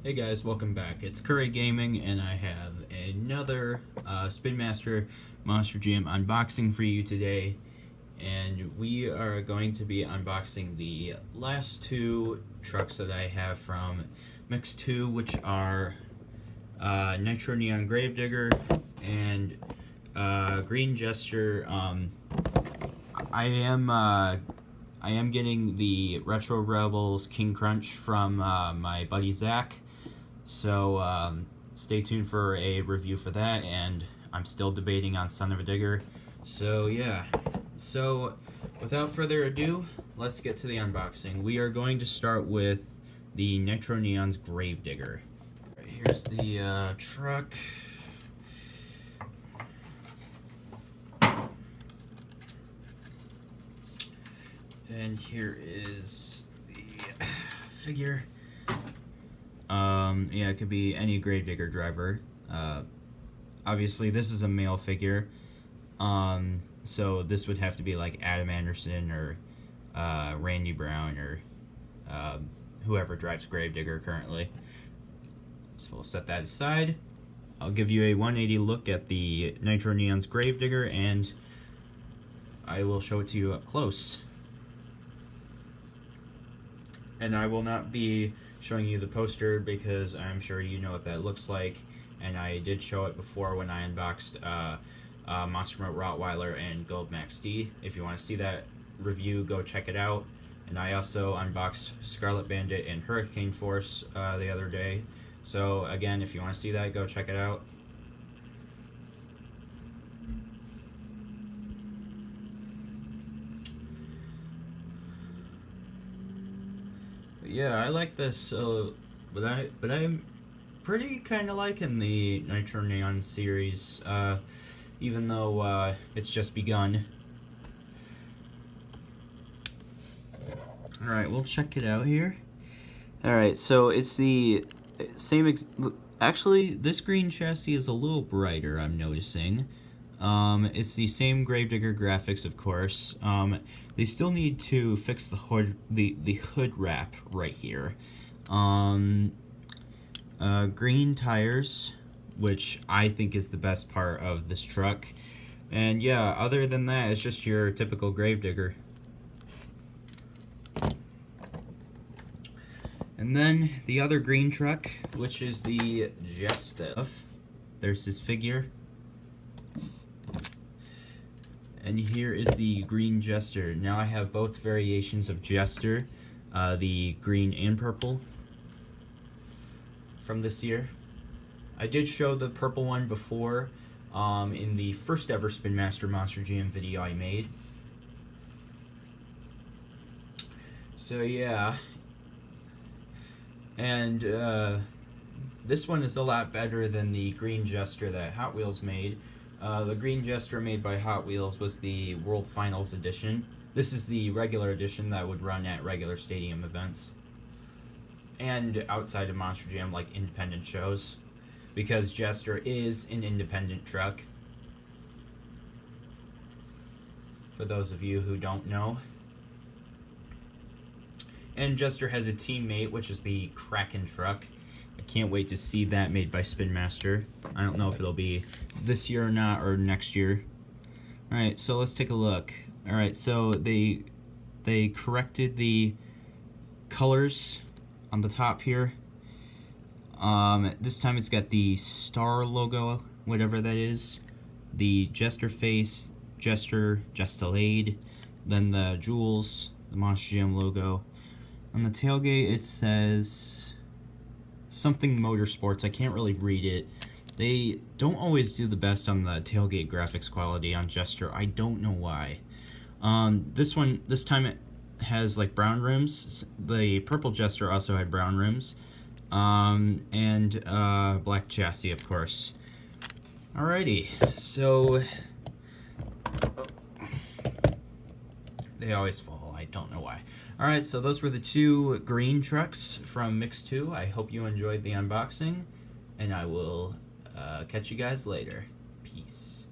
Hey guys, welcome back. It's Curry Gaming, and I have another Spin Master Monster Jam unboxing for you today. And we are going to be unboxing the last two trucks that I have from Mix 2, which are Nitro Neon Gravedigger and Green Jester. I am getting the Retro Rebels King Crunch from my buddy Zach. So stay tuned for a review for that, and I'm still debating on Son of a Digger. So yeah, so without further ado, let's get to the unboxing. We are going to start with the Nitro Neon's Gravedigger. Right, here's the truck. And here is the figure. Yeah, it could be any Gravedigger driver. Obviously, this is a male figure. So this would have to be like Adam Anderson or Randy Brown or whoever drives Gravedigger currently. So we'll set that aside. I'll give you a 180 look at the Nitro Neon's Gravedigger, and I will show it to you up close. And I will not be showing you the poster because I'm sure you know what that looks like, and I did show it before when I unboxed Monster Mode Rottweiler and Gold Max D. If you want to see that review, go check it out. And I also unboxed Scarlet Bandit and Hurricane Force the other day. So again, if you want to see that, go check it out. Yeah, I like this, but I'm pretty kind of liking the Nitro Neon series, even though it's just begun. Alright, we'll check it out here. Alright, so it's the same, actually, this green chassis is a little brighter, I'm noticing. It's the same Gravedigger graphics, of course. They still need to fix the hood, the hood wrap right here. Green tires, which I think is the best part of this truck. And yeah, other than that, it's just your typical Gravedigger. And then the other green truck, which is the Jester. There's his figure. And here is the Green Jester. Now I have both variations of Jester, the green and purple, from this year. I did show the purple one before in the first ever Spin Master Monster Jam video I made. So yeah. And this one is a lot better than the Green Jester that Hot Wheels made. The Green Jester made by Hot Wheels was the World Finals edition. This is the regular edition that would run at regular stadium events and outside of Monster Jam, like independent shows, because Jester is an independent truck, for those of you who don't know. And Jester has a teammate, which is the Kraken truck. I can't wait to see that made by Spin Master. I don't know if it'll be this year or not, or next year. Alright, so let's take a look. Alright, so they corrected the colors on the top here. This time it's got the star logo, whatever that is. The Jester face, Jester, Jestalade, then the jewels, the Monster Jam logo. On the tailgate it says something Motorsports. I can't really read it. They don't always do the best on the tailgate graphics quality on Jester. I don't know why. This time it has like brown rims. The purple Jester also had brown rims. And black chassis, of course. Alrighty, so they always fall. I don't know why. Alright, so those were the two green trucks from Mix 2. I hope you enjoyed the unboxing, and I will catch you guys later. Peace.